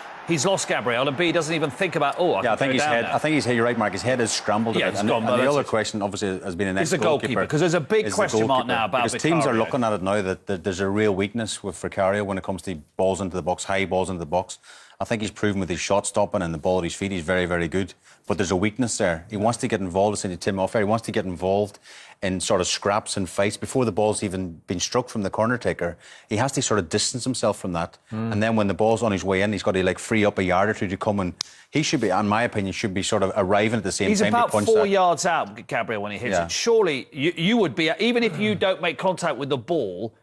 Gabriel, and B, doesn't even think about, I think his head. I think his head. You're right, Mark. His head is scrambled. Yeah, and the other question, obviously, has been an ex-goalkeeper, because there's a big question mark now about because teams are looking at it now that there's a real weakness with Vicario when it comes to balls into the box, high balls into the box. I think he's proven with his shot stopping and the ball at his feet, he's very, very good. But there's a weakness there. He wants to get involved, as Tim Offair, he wants to get involved in sort of scraps and fights before the ball's even been struck from the corner taker. He has to sort of distance himself from that. And then when the ball's on his way in, he's got to free up a yard or two to come, and he should be, in my opinion, should be sort of arriving at the same time. He's about to punch 4 yards out, Gabriel, when he hits it. Surely you would be, even if you don't make contact with the ball,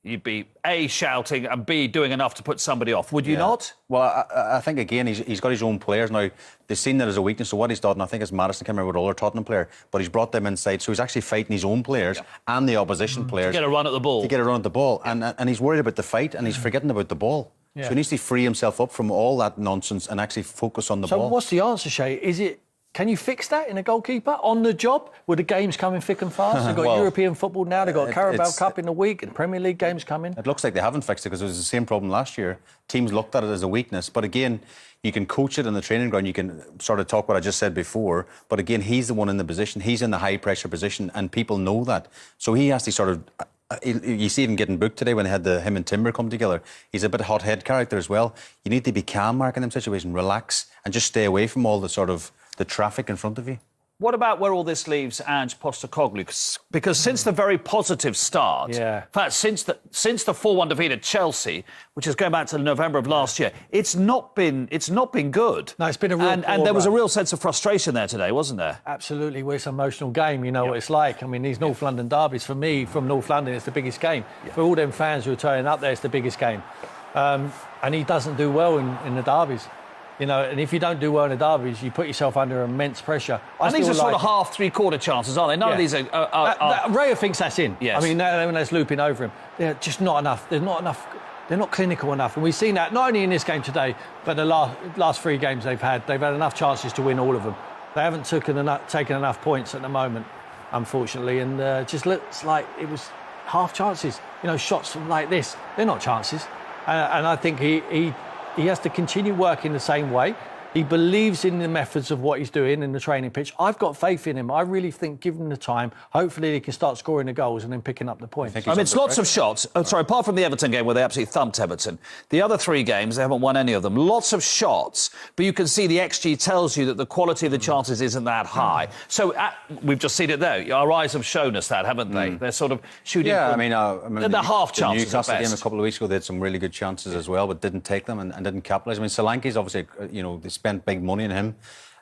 you'd be A, shouting, and B, doing enough to put somebody off. Would you not? Well, I think, again, he's got his own players now. They've seen that as a weakness. So what he's done, and I think it's Madison, I can't remember what other Tottenham player, but he's brought them inside. So he's actually fighting his own players and the opposition players. To get a run at the ball. To get a run at the ball. And he's worried about the fight, and he's forgetting about the ball. So he needs to free himself up from all that nonsense and actually focus on the ball. So what's the answer, Shay? Can you fix that in a goalkeeper on the job? With the games coming thick and fast? They've got European football now, they've got Carabao Cup in the week and Premier League games coming. It looks like they haven't fixed it because it was the same problem last year. Teams looked at it as a weakness. But again, you can coach it in the training ground. You can sort of talk what I just said before. But again, he's the one in the position. He's in the high-pressure position, and people know that. So he has to sort of... You see him getting booked today when they had him and Timber come together. He's a bit of a hot-head character as well. You need to be calm, Mark, in them situations. Relax and just stay away from all the sort of the traffic in front of you. What about where all this leaves Ange Postecoglou? Because since the very positive start, in fact, since the 4-1 defeat at Chelsea, which is going back to November of last year, it's not been good. No, it's been a real and there was a real sense of frustration there today, wasn't there? Absolutely. Well, it's an emotional game. You know what it's like. I mean, these North London derbies, for me, from North London, it's the biggest game. For all them fans who are turning up there, it's the biggest game. And he doesn't do well in the derbies. And if you don't do well in the derbies, you put yourself under immense pressure. And these are sort of half, three-quarter chances, aren't they? None of these are... Raya thinks that's in. Yes. I mean, when that's looping over him, they're just not enough. They're not enough. They're not clinical enough. And we've seen that not only in this game today, but the last 3 games they've had enough chances to win all of them. They haven't taken enough points at the moment. unfortunately, and just looks like it was half chances. You know, shots like this, they're not chances. And I think he has to continue working the same way. He believes in the methods of what he's doing in the training pitch. I've got faith in him. I really think, given the time, hopefully he can start scoring the goals and then picking up the points. I mean, it's lots of shots. Oh, sorry, apart from the Everton game where they absolutely thumped Everton, the other 3 games, they haven't won any of them. Lots of shots, but you can see the XG tells you that the quality of the chances isn't that high. So we've just seen it there. Our eyes have shown us that, haven't they? They're sort of shooting the half chances. The Newcastle at best. game a couple of weeks ago, they had some really good chances as well, but didn't take them and didn't capitalise. I mean, Solanke's obviously, they spent big money on him.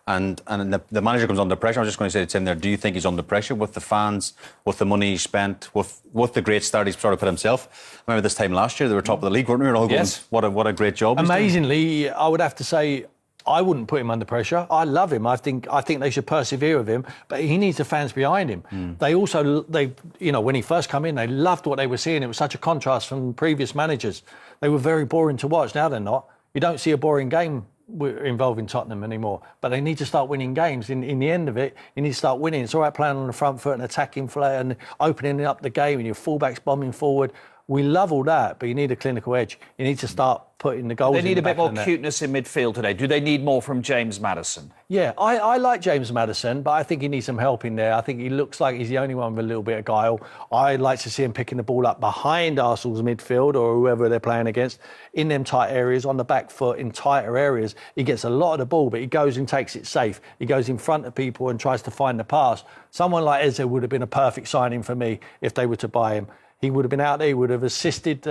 And the manager comes under pressure. I was just going to say to Tim there, do you think he's under pressure with the fans, with the money he spent, with the great start he's sort of put himself? I remember this time last year, they were top of the league, weren't we? We were all going, what a great job. Amazingly, I would have to say, I wouldn't put him under pressure. I love him. I think they should persevere with him, but he needs the fans behind him. They also, when he first came in, they loved what they were seeing. It was such a contrast from previous managers. They were very boring to watch. Now they're not. You don't see a boring game involving Tottenham anymore, but they need to start winning games. In the end of it, you need to start winning. It's all right playing on the front foot and attacking flair and opening up the game and your fullbacks bombing forward. We love all that, but you need a clinical edge. You need to start putting the goals in. They need a bit more cuteness in midfield today. Do they need more from James Maddison? Yeah, I like James Maddison, but I think he needs some help in there. I think he looks like he's the only one with a little bit of guile. I'd like to see him picking the ball up behind Arsenal's midfield or whoever they're playing against, in them tight areas, on the back foot, in tighter areas. He gets a lot of the ball, but he goes and takes it safe. He goes in front of people and tries to find the pass. Someone like Eze would have been a perfect signing for me if they were to buy him. He would have been out there, he would have assisted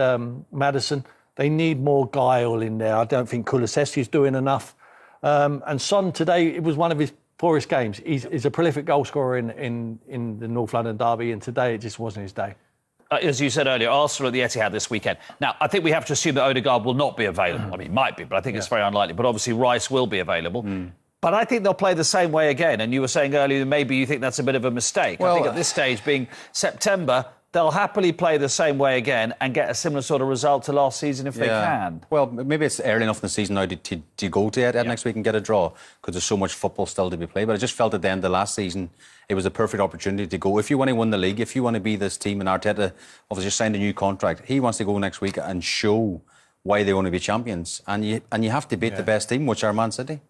Maddison. They need more guile in there. I don't think Kulusevski's doing enough. And Son today, it was one of his poorest games. He's a prolific goal scorer in the North London derby, and today it just wasn't his day. As you said earlier, Arsenal at the Etihad this weekend. Now, I think we have to assume that Odegaard will not be available. I mean, he might be, but I think it's very unlikely. But obviously Rice will be available. But I think they'll play the same way again. And you were saying earlier, maybe you think that's a bit of a mistake. I think at this stage, being September, they'll happily play the same way again and get a similar sort of result to last season if they can. Well, maybe it's early enough in the season now to go to Etihad next week and get a draw, because there's so much football still to be played. But I just felt at the end of last season, it was a perfect opportunity to go. If you want to win the league, if you want to be this team, and Arteta obviously signed a new contract, he wants to go next week and show why they want to be champions. And you have to beat the best team, which are Man City.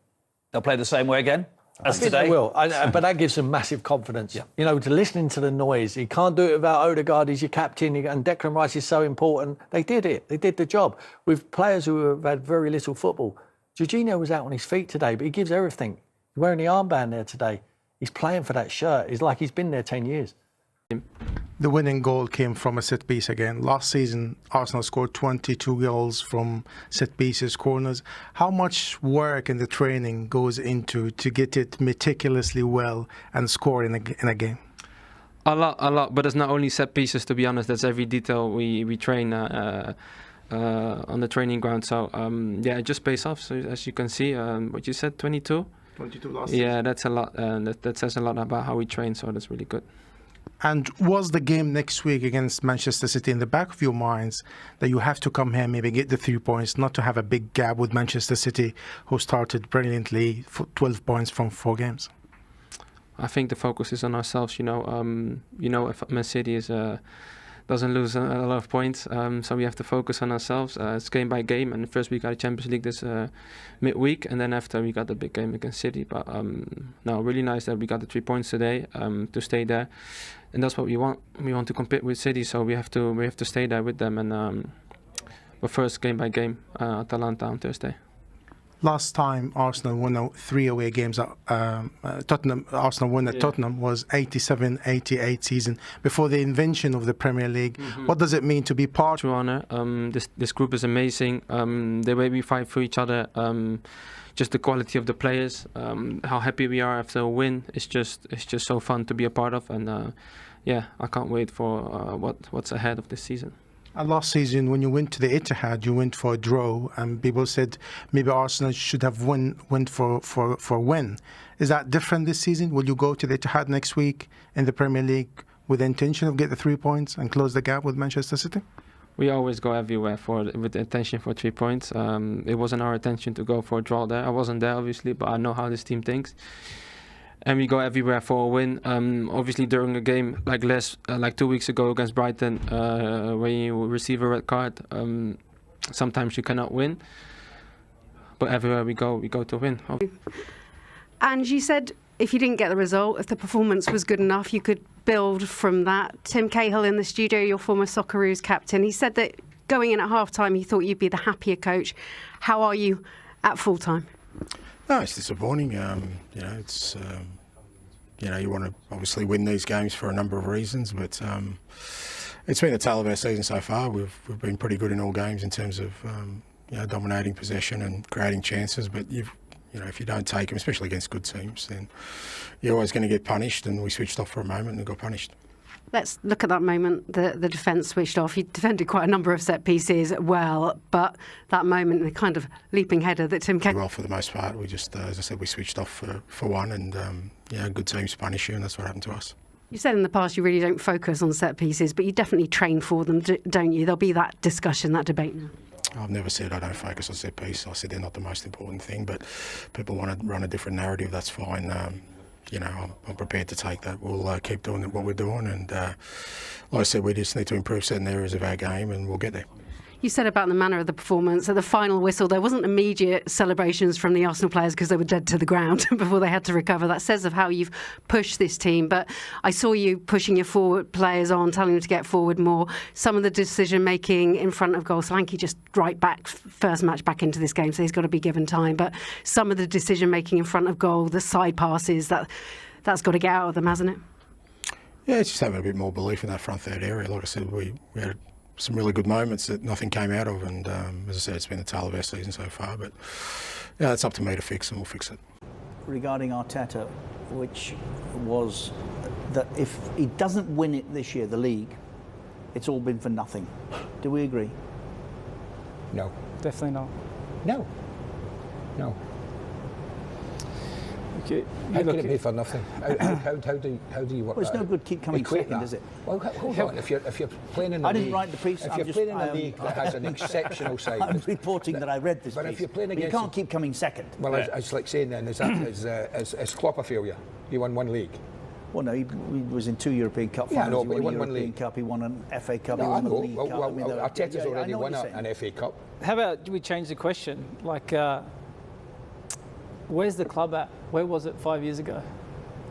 They'll play the same way again? I think they will, but that gives them massive confidence. You know, to listening to the noise. You can't do it without Odegaard. He's your captain, and Declan Rice is so important. They did it. They did the job with players who have had very little football. Jorginho was out on his feet today, but he gives everything. He's wearing the armband there today. He's playing for that shirt. It's like he's been there 10 years. The winning goal came from a set piece again. Last season, Arsenal scored 22 goals from set pieces, corners. How much work in the training goes into to get it meticulously well and score in a game? A lot. But it's not only set pieces, to be honest. That's every detail we train on the training ground. So, it just pays off. So, as you can see, what you said, 22? 22 last season. Yeah, that's a lot. That says a lot about how we train, so that's really good. And was the game next week against Manchester City in the back of your minds that you have to come here, maybe get the 3 points, not to have a big gap with Manchester City, who started brilliantly for 12 points from 4 games? I think the focus is on ourselves. If Man City doesn't lose a lot of points, so we have to focus on ourselves. It's game by game, and first we got a Champions League this midweek, and then after we got the big game against City. But really nice that we got the 3 points today to stay there, and that's what we want. We want to compete with City, so we have to stay there with them. And but first, game by game, Atalanta on Thursday. Last time Arsenal won 3 away games at Arsenal won at Tottenham was 87-88 season, before the invention of the Premier League. What does it mean to be part? True honour. This group is amazing. The way we fight for each other, just the quality of the players, how happy we are after a win. It's just so fun to be a part of, and I can't wait for what's ahead of this season. And last season, when you went to the Etihad, you went for a draw, and people said maybe Arsenal should have went for a win. Is that different this season? Will you go to the Etihad next week in the Premier League with the intention of getting the 3 points and close the gap with Manchester City? We always go everywhere with the intention for 3 points. It wasn't our intention to go for a draw there. I wasn't there, obviously, but I know how this team thinks. and we go everywhere for a win. Obviously, during a game like 2 weeks ago against Brighton, where you receive a red card, sometimes you cannot win. But everywhere we go to win. And you said if you didn't get the result, if the performance was good enough, you could build from that. Tim Cahill in the studio, your former Socceroos captain, he said that going in at half-time, he thought you'd be the happier coach. How are you at full-time? No, it's disappointing. It's you want to obviously win these games for a number of reasons, but it's been the tail of our season so far. We've been pretty good in all games in terms of dominating possession and creating chances. But if you don't take them, especially against good teams, then you're always going to get punished. And we switched off for a moment and got punished. Let's look at that moment, the defence switched off. You defended quite a number of set pieces well, but that moment, the kind of leaping header that Tim Cahill... Well, for the most part, we just, as I said, we switched off for one, and good teams punish you, and that's what happened to us. You said in the past you really don't focus on set pieces, but you definitely train for them, don't you? There'll be that discussion, that debate now. I've never said I don't focus on set pieces. I said they're not the most important thing, but people want to run a different narrative, that's fine. I'm prepared to take that. We'll keep doing what we're doing, and like I said, we just need to improve certain areas of our game, and we'll get there. You said about the manner of the performance, at the final whistle, there wasn't immediate celebrations from the Arsenal players because they were dead to the ground before they had to recover. That says of how you've pushed this team, but I saw you pushing your forward players on, telling them to get forward more. Some of the decision-making in front of goal, Solanke just right back, first match back into this game, so he's got to be given time, but some of the decision-making in front of goal, the side passes, that's got to get out of them, hasn't it? Yeah, it's just having a bit more belief in that front third area. Like I said, we had some really good moments that nothing came out of, and as I said, it's been the tail of our season so far, but it's up to me to fix, and we'll fix it. Regarding Arteta, which was that if he doesn't win it this year, the league, it's all been for nothing. Do we agree? No. Definitely not. No. Okay. How can it be for nothing? How do you work? Well, it's no good keep coming second, is it? Well, hold on. If you're playing in the league, I didn't write the piece. If you're playing in a league that has an exceptional side, I'm reporting that I read this. But piece. if you're playing but against, you can't keep coming second. Well, it's like saying then, is Klopp a failure? He won one league. Well, no, he was in 2 European Cup finals. Yeah, no, but he won one European league. Cup. He won an FA Cup. No, he won I know. a League Cup. Arteta's already won an FA Cup. How about we change the question? Like, where's the club at? Where was it 5 years ago?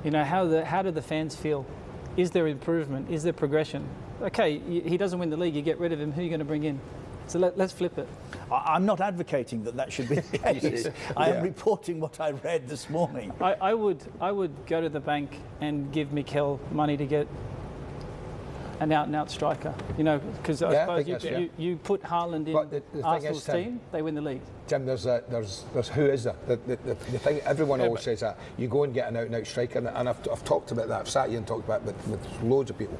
How do the fans feel? Is there improvement? Is there progression? Okay, he doesn't win the league, you get rid of him, who are you going to bring in? So let's flip it. I'm not advocating that should be the case. I am reporting what I read this morning. I would go to the bank and give Mikel money to get an out-and-out striker. Because I suppose you put Haaland in Arsenal's team, they win the league. Tim, there's who is there? The thing everyone always says that you go and get an out-and-out striker, and I've talked about that. I've sat here and talked about it with loads of people.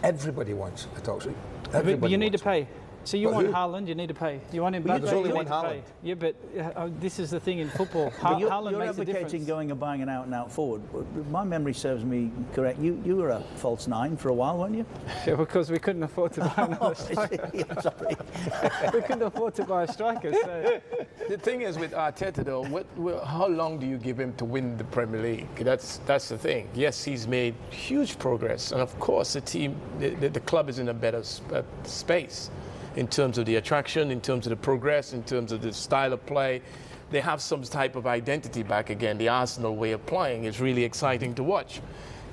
Everybody wants a top striker. But you need to pay. So you want Haaland, you need to pay. You want Mbappe, there's only you one need to pay. Yeah, but this is the thing in football. Haaland you're makes a difference. advocating going and buying an out-and-out forward. My memory serves me correct. You were a false nine for a while, weren't you? Yeah, because we couldn't afford to buy another striker. Sorry. We couldn't afford to buy a striker. So. The thing is with Arteta, though, how long do you give him to win the Premier League? That's the thing. Yes, he's made huge progress, and of course, the club is in a better space. In terms of the attraction, in terms of the progress, in terms of the style of play. They have some type of identity back again. The Arsenal way of playing is really exciting to watch.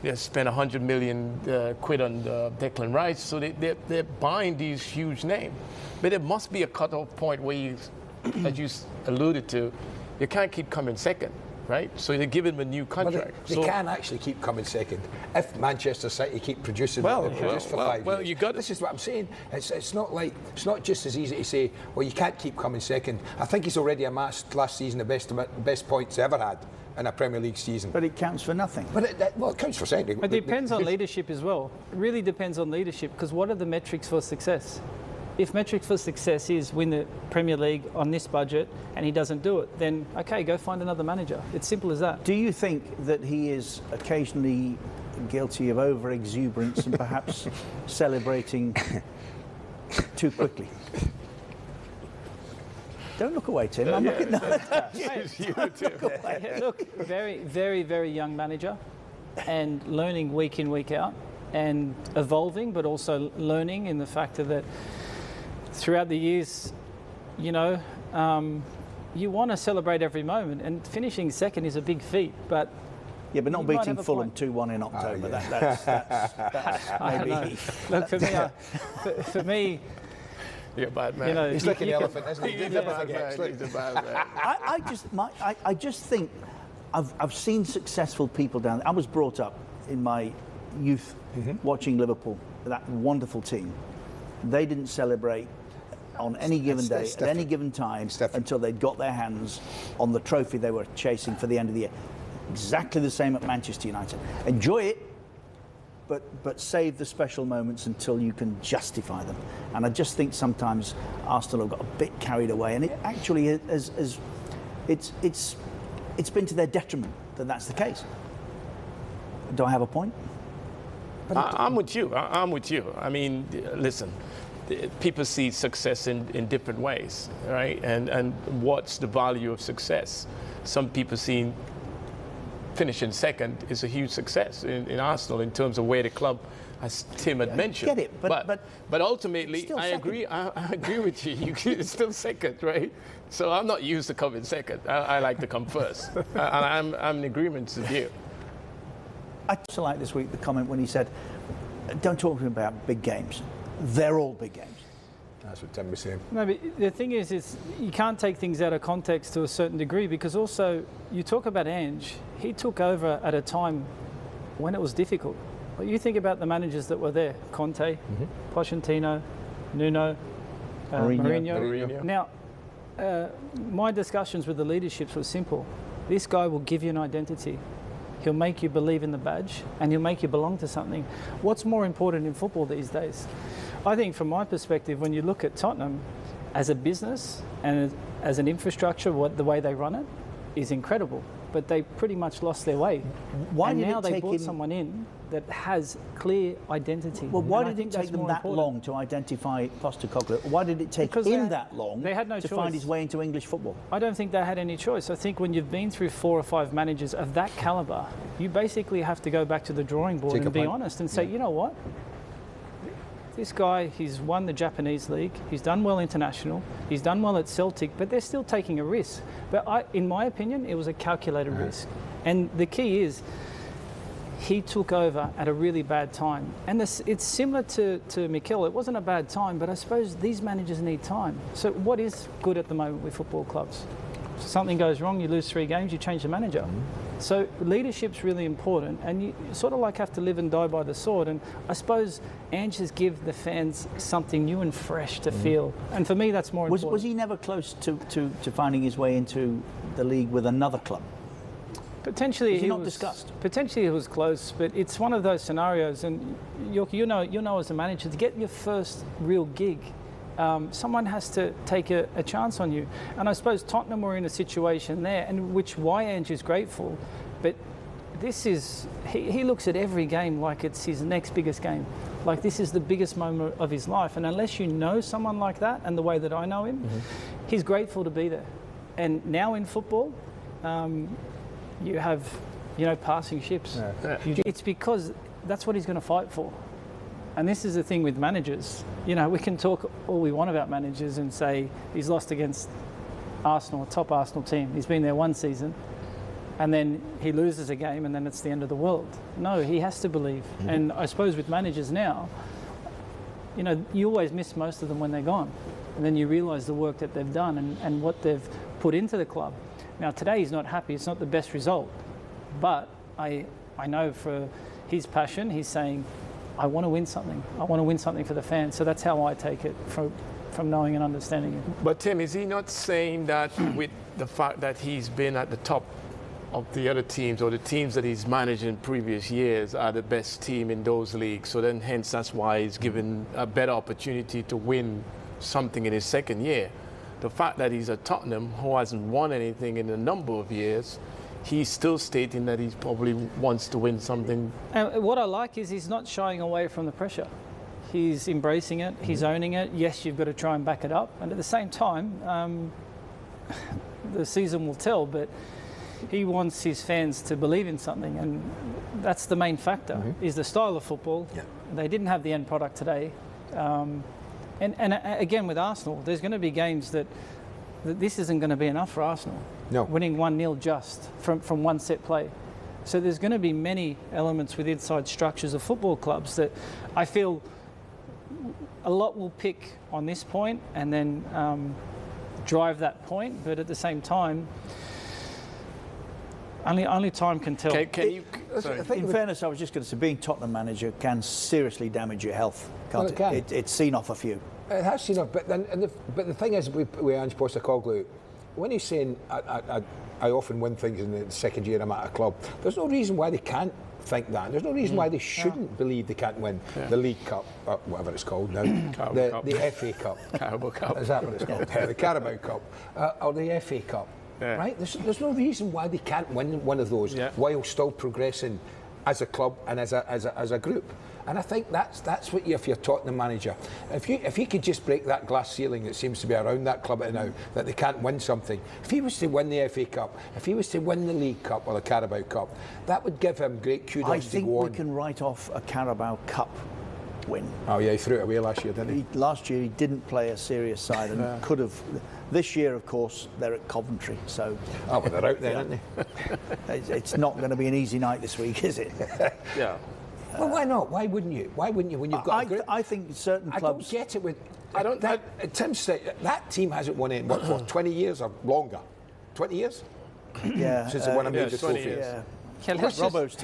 They spent 100 million quid on Declan Wright, so they're buying these huge names. But there must be a cut-off point where as you alluded to, you can't keep coming second. Right, so they give him a new contract. They can actually keep coming second if Manchester City keep producing for 5 years. You got. This is what I'm saying. It's not just as easy to say. Well, you can't keep coming second. I think he's already amassed last season the best points ever had in a Premier League season. But it counts for nothing. But it counts for second. It depends on leadership as well. It really depends on leadership, because what are the metrics for success? If metrics for success is win the Premier League on this budget and he doesn't do it, then okay, go find another manager. It's simple as that. Do you think that he is occasionally guilty of over-exuberance and perhaps celebrating too quickly? Don't look away, Tim. I'm looking. Look, very, very, very young manager, and learning week in, week out, and evolving, but also learning in the factor that throughout the years, you know, you want to celebrate every moment, and finishing second is a big feat, but. Yeah, but not beating Fulham 2-1 in October. That's maybe. Look, for me, you're a bad man. You know, he's licking the elephant, isn't he? Never forgets. He's a bad man. I just think I've seen successful people down there. I was brought up in my youth watching Liverpool, that wonderful team. They didn't celebrate on any given day, at any given time, until they'd got their hands on the trophy they were chasing for the end of the year. Exactly the same at Manchester United. Enjoy it, but save the special moments until you can justify them. And I just think sometimes Arsenal have got a bit carried away, and it actually it's been to their detriment that that's the case. Do I have a point? I'm with you. I'm with you. I mean, listen, people see success in different ways, right? And what's the value of success? Some people see finishing second is a huge success in Arsenal in terms of where the club, as Tim had mentioned. Get it, but ultimately, I agree. I agree with you. It's still second, right? So I'm not used to coming second. I like to come first, and I'm in agreement with you. I also like this week the comment when he said, "Don't talk to me about big games. They're all big games." That's what Tim was saying. No, but the thing is you can't take things out of context to a certain degree, because also you talk about Ange. He took over at a time when it was difficult. But you think about the managers that were there: Conte, Pochettino, Nuno, Mourinho. Now, my discussions with the leaderships were simple. This guy will give you an identity. He'll make you believe in the badge, and he'll make you belong to something. What's more important in football these days? I think from my perspective, when you look at Tottenham as a business and as an infrastructure, the way they run it is incredible. But they pretty much lost their way. And now they brought someone in that has clear identity. Well, why did it take them that long to identify Postecoglou? Why did it take him that long to find his way into English football? I don't think they had any choice. I think when you've been through 4 or 5 managers of that calibre, you basically have to go back to the drawing board and be honest and say, you know what? This guy, he's won the Japanese league, he's done well international, he's done well at Celtic, but they're still taking a risk. But in my opinion, it was a calculated risk. And the key is, he took over at a really bad time. And it's similar to Mikel. It wasn't a bad time, but I suppose these managers need time. So what is good at the moment with football clubs? Something goes wrong, you lose 3 games, you change the manager. So leadership's really important, and you sort of like have to live and die by the sword. And I suppose Ange has given the fans something new and fresh to feel. And for me, that's more important. Was he never close to finding his way into the league with another club? Potentially, he was discussed. Potentially, it was close, but it's one of those scenarios. And you know, as a manager, to get your first real gig, someone has to take a chance on you. And I suppose Tottenham were in a situation there, and why Ange is grateful, but this is, he looks at every game like it's his next biggest game. Like this is the biggest moment of his life. And unless you know someone like that and the way that I know him, he's grateful to be there. And now in football, you have, passing ships. It's because that's what he's going to fight for. And this is the thing with managers. We can talk all we want about managers and say he's lost against Arsenal, a top Arsenal team. He's been there 1 season, and then he loses a game, and then it's the end of the world. No, he has to believe. And I suppose with managers now, you always miss most of them when they're gone. And then you realise the work that they've done and what they've put into the club. Now, today he's not happy. It's not the best result. But I know for his passion, he's saying, I want to win something. I want to win something for the fans. So that's how I take it from knowing and understanding it. But Tim, is he not saying that with the fact that he's been at the top of the other teams, or the teams that he's managed in previous years are the best team in those leagues? So then hence that's why he's given a better opportunity to win something in his second year. The fact that he's at Tottenham, who hasn't won anything in a number of years, he's still stating that he probably wants to win something. And what I like is he's not shying away from the pressure. He's embracing it, he's owning it. Yes, you've got to try and back it up. And at the same time, the season will tell, but he wants his fans to believe in something, and that's the main factor, is the style of football. Yeah. They didn't have the end product today. And again, with Arsenal, there's going to be games that this isn't going to be enough for Arsenal. No. Winning 1-0 just from one set play. So there's going to be many elements with inside structures of football clubs that I feel a lot will pick on this point and then drive that point. But at the same time, only time can tell. In fairness, I was just going to say, being Tottenham manager can seriously damage your health, can't Well, it can. It's seen off a few. It has seen off, but the thing is, with Ange Postecoglou, when he's saying, I often win things in the second year I'm at a club, there's no reason why they can't think that. There's no reason why they shouldn't believe they can't win the League Cup, or whatever it's called now, the FA Cup. Carabao Cup. Is that what it's called? The Carabao Cup, or the FA Cup. Yeah. Right? There's no reason why they can't win one of those while still progressing as a club and as a group. And I think that's what if you're Tottenham manager, if he could just break that glass ceiling that seems to be around that club now, that they can't win something. If he was to win the FA Cup, if he was to win the League Cup or the Carabao Cup, that would give him great kudos I to think go we on. can write off a Carabao Up win. Oh yeah, he threw it away last year, didn't he? Last year he didn't play a serious side and could have. This year, of course, they're at Coventry, so. Oh, but they're out there, aren't they? It's not going to be an easy night this week, is it? Yeah. Well, why not? Why wouldn't you? Why wouldn't you when you've got? I think certain clubs. I don't get it with. Tim said that team hasn't won in what for 20 years or longer. 20 years. Yeah. Since they won a major 20 trophy. years. Yeah.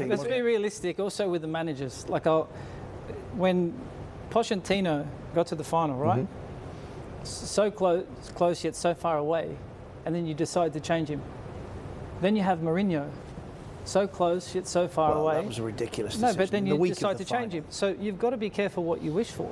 Let's be realistic also with the managers. Like when Pochettino got to the final, right? So close yet so far away, and then you decide to change him. Then you have Mourinho, so close yet so far away. That was a ridiculous No, decision. but then you week decide of to the change him. So you've got to be careful what you wish for.